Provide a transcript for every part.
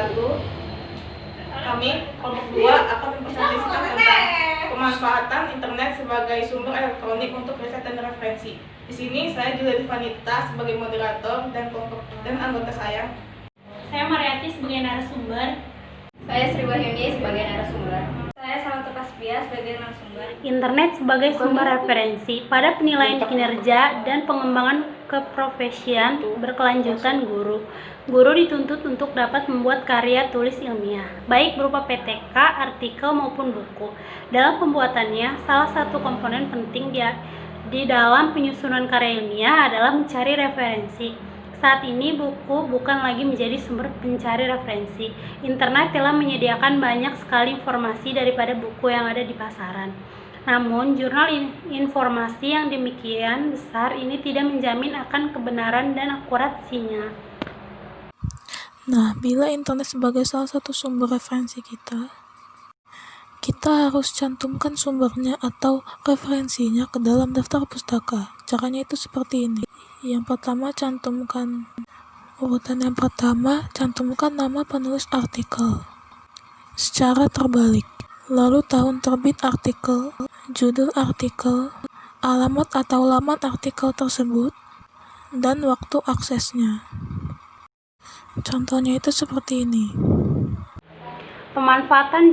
lalu kami kelompok 2 akan mempresentasikan tentang pemanfaatan internet sebagai sumber elektronik untuk riset dan referensi. Di sini saya Juliari Vanita sebagai moderator dan anggota saya. Saya Mariati sebagai narasumber. Saya Sri Wahyuni sebagai narasumber. Saya Salatu Kasbia sebagai narasumber. Internet sebagai sumber referensi pada penilaian kinerja dan pengembangan keprofesian berkelanjutan guru. Guru dituntut untuk dapat membuat karya tulis ilmiah, baik berupa PTK, artikel maupun buku. Dalam pembuatannya, salah satu komponen penting di dalam penyusunan karya ilmiah adalah mencari referensi. Saat ini buku bukan lagi menjadi sumber pencari referensi. Internet telah menyediakan banyak sekali informasi daripada buku yang ada di pasaran. Namun, jurnal informasi yang demikian besar ini tidak menjamin akan kebenaran dan akurasinya. Nah, bila internet sebagai salah satu sumber referensi kita harus cantumkan sumbernya atau referensinya ke dalam daftar pustaka. Caranya itu seperti ini. Yang pertama, cantumkan nama penulis artikel secara terbalik. Lalu tahun terbit artikel, judul artikel, alamat atau laman artikel tersebut, dan waktu aksesnya. Contohnya itu seperti ini. Pemanfaatan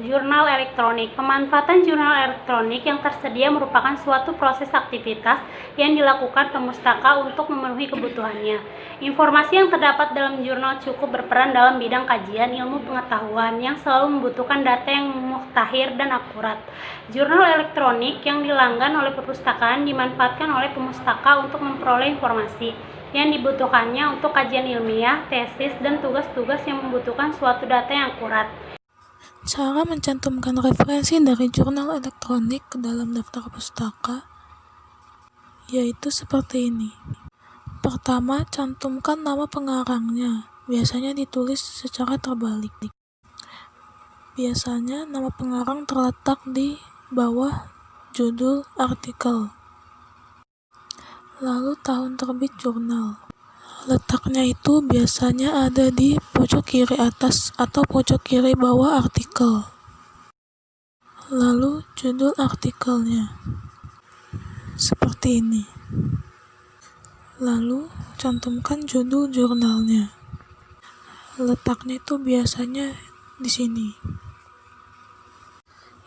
jurnal elektronik. Pemanfaatan jurnal elektronik yang tersedia merupakan suatu proses aktivitas yang dilakukan pemustaka untuk memenuhi kebutuhannya. Informasi yang terdapat dalam jurnal cukup berperan dalam bidang kajian ilmu pengetahuan yang selalu membutuhkan data yang mutakhir dan akurat. Jurnal elektronik yang dilanggan oleh perpustakaan dimanfaatkan oleh pemustaka untuk memperoleh informasi yang dibutuhkannya untuk kajian ilmiah, tesis, dan tugas-tugas yang membutuhkan suatu data yang akurat. Cara mencantumkan referensi dari jurnal elektronik ke dalam daftar pustaka yaitu seperti ini. Pertama, cantumkan nama pengarangnya. Biasanya ditulis secara terbalik. Biasanya nama pengarang terletak di bawah judul artikel. Lalu tahun terbit jurnal. Letaknya itu biasanya ada di pojok kiri atas atau pojok kiri bawah artikel. Lalu judul artikelnya. Seperti ini. Lalu cantumkan judul jurnalnya. Letaknya itu biasanya di sini.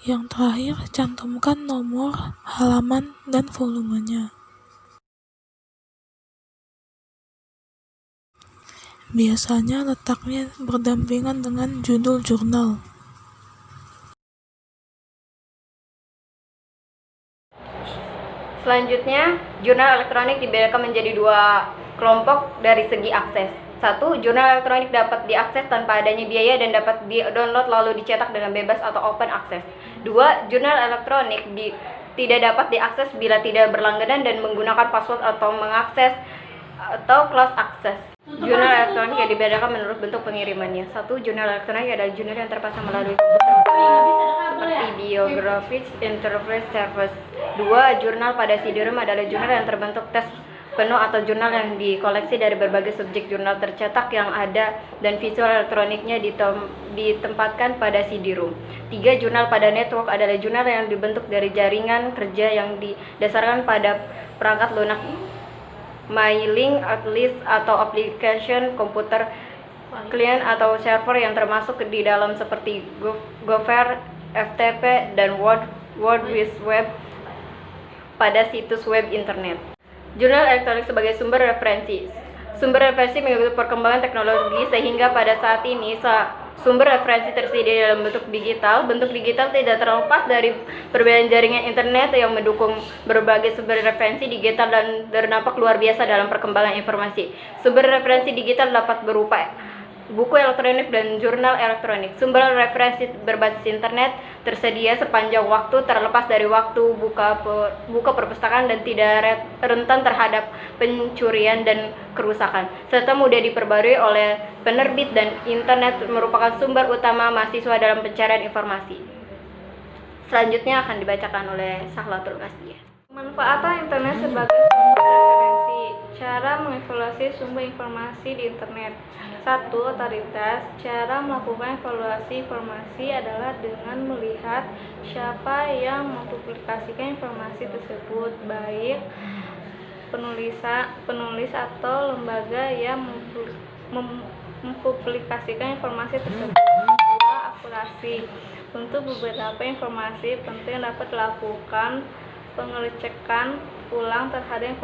Yang terakhir, cantumkan nomor, halaman, dan volumenya. Biasanya letaknya berdampingan dengan judul jurnal. Selanjutnya, jurnal elektronik dibedakan menjadi 2 kelompok dari segi akses. 1. Jurnal elektronik dapat diakses tanpa adanya biaya dan dapat di-download lalu dicetak dengan bebas atau open access. 2. Jurnal elektronik tidak dapat diakses bila tidak berlangganan dan menggunakan password atau mengakses atau closed access. Jurnal elektronik yang dibedakan menurut bentuk pengirimannya. 1. Jurnal elektronik adalah jurnal yang terpasang melalui komputer seperti Biographies Interface Service. 2. Jurnal pada CD-ROM adalah jurnal yang terbentuk teks penuh atau jurnal yang dikoleksi dari berbagai subjek jurnal tercetak yang ada dan visual elektroniknya ditempatkan pada CD-ROM. 3. Jurnal pada network adalah jurnal yang dibentuk dari jaringan kerja yang didasarkan pada perangkat lunak mailing list atau application komputer klien atau server yang termasuk di dalam seperti Gopher, FTP, dan World Wide Web pada situs web internet. Jurnal elektronik sebagai sumber referensi. Sumber referensi mengikuti perkembangan teknologi sehingga pada saat ini sumber referensi tersedia dalam bentuk digital. Bentuk digital tidak terlepas dari perbedaan jaringan internet yang mendukung berbagai sumber referensi digital dan berdampak luar biasa dalam perkembangan informasi. Sumber referensi digital dapat berupa buku elektronik dan jurnal elektronik. Sumber referensi berbasis internet tersedia sepanjang waktu terlepas dari waktu buka perpustakaan dan tidak rentan terhadap pencurian dan kerusakan, serta mudah diperbarui oleh penerbit, dan internet merupakan sumber utama mahasiswa dalam pencarian informasi. Selanjutnya akan dibacakan oleh Sahlatul Kasbia. Manfaat internet sebagai sumber referensi. Cara mengevaluasi sumber informasi di internet. 1. Otoritas. Cara melakukan evaluasi informasi adalah dengan melihat siapa yang mempublikasikan informasi tersebut, baik penulis atau lembaga yang mempublikasikan informasi tersebut. 2. Akurasi. Untuk beberapa informasi penting dapat dilakukan pengecekan ulang terhadap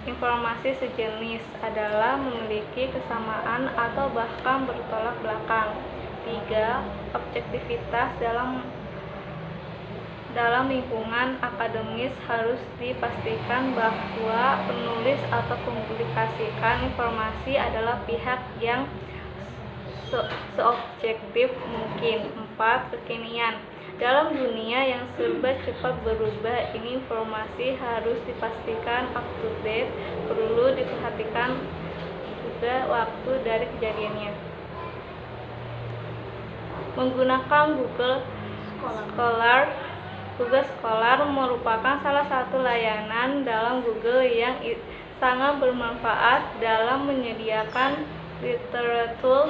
informasi sejenis adalah memiliki kesamaan atau bahkan bertolak belakang. 3. Objektivitas. Dalam lingkungan akademis harus dipastikan bahwa penulis atau mempublikasikan informasi adalah pihak yang seobjektif mungkin. 4. Kekinian. Dalam dunia yang serba cepat berubah, ini informasi harus dipastikan up to date. Perlu diperhatikan juga waktu dari kejadiannya. Menggunakan Google Scholar merupakan salah satu layanan dalam Google yang sangat bermanfaat dalam menyediakan literatur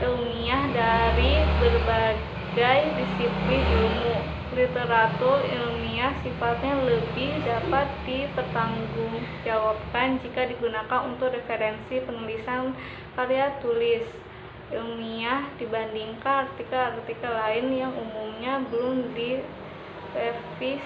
ilmiah dari berbagai disiplin ilmu. Literatur ilmiah sifatnya lebih dapat dipertanggungjawabkan jika digunakan untuk referensi penulisan karya tulis ilmiah dibandingkan artikel-artikel lain yang umumnya belum direvisi.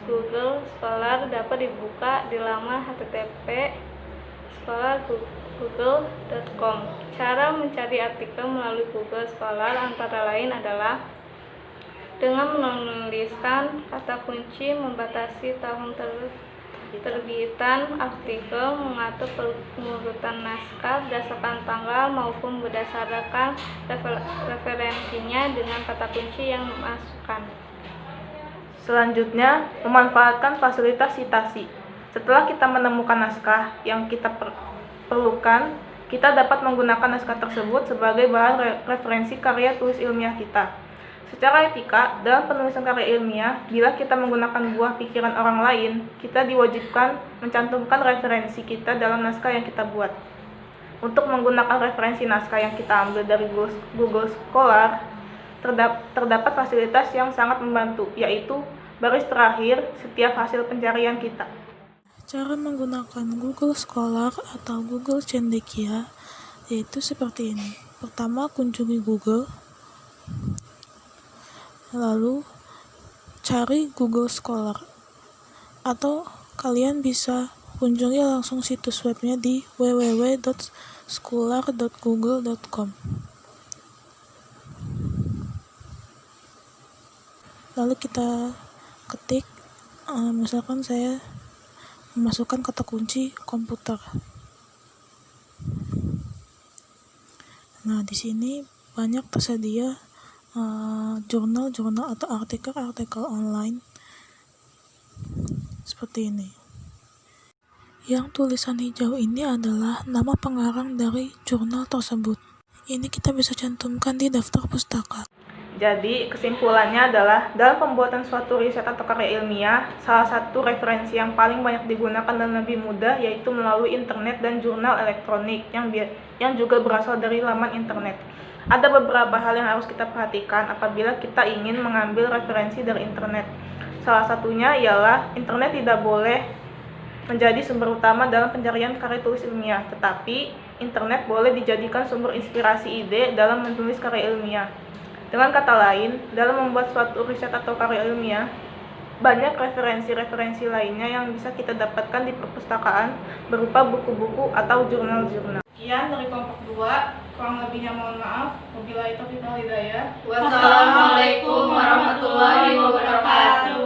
Google Scholar dapat dibuka di laman http://scholar.google.com. Cara mencari artikel melalui Google Scholar antara lain adalah dengan menuliskan kata kunci, membatasi tahun terbitan artikel, mengatur pengurutan naskah berdasarkan tanggal maupun berdasarkan referensinya dengan kata kunci yang dimasukkan. Selanjutnya, memanfaatkan fasilitas sitasi. Setelah kita menemukan naskah yang kita perlukan, kita dapat menggunakan naskah tersebut sebagai bahan referensi karya tulis ilmiah kita. Secara etika, dalam penulisan karya ilmiah, bila kita menggunakan buah pikiran orang lain, kita diwajibkan mencantumkan referensi kita dalam naskah yang kita buat. Untuk menggunakan referensi naskah yang kita ambil dari Google Scholar, terdapat fasilitas yang sangat membantu, yaitu baris terakhir setiap hasil pencarian kita. Cara menggunakan Google Scholar atau Google Cendekia yaitu seperti ini. Pertama, kunjungi Google, lalu cari Google Scholar, atau kalian bisa kunjungi langsung situs webnya di www.scholar.google.com. Lalu kita ketik, misalkan saya memasukkan kata kunci komputer. Nah, di sini banyak tersedia jurnal-jurnal atau artikel-artikel online seperti ini. Yang tulisan hijau ini adalah nama pengarang dari jurnal tersebut. Ini kita bisa cantumkan di daftar pustaka. Jadi, kesimpulannya adalah dalam pembuatan suatu riset atau karya ilmiah, salah satu referensi yang paling banyak digunakan dan lebih mudah yaitu melalui internet dan jurnal elektronik yang juga berasal dari laman internet. Ada beberapa hal yang harus kita perhatikan apabila kita ingin mengambil referensi dari internet. Salah satunya ialah internet tidak boleh menjadi sumber utama dalam pencarian karya tulis ilmiah, tetapi internet boleh dijadikan sumber inspirasi ide dalam menulis karya ilmiah. Dengan kata lain, dalam membuat suatu riset atau karya ilmiah, banyak referensi-referensi lainnya yang bisa kita dapatkan di perpustakaan berupa buku-buku atau jurnal-jurnal. Sekian dari kelompok 2, kurang lebihnya mohon maaf. Wabillahi taufiq wal hidayah. Wassalamualaikum warahmatullahi wabarakatuh.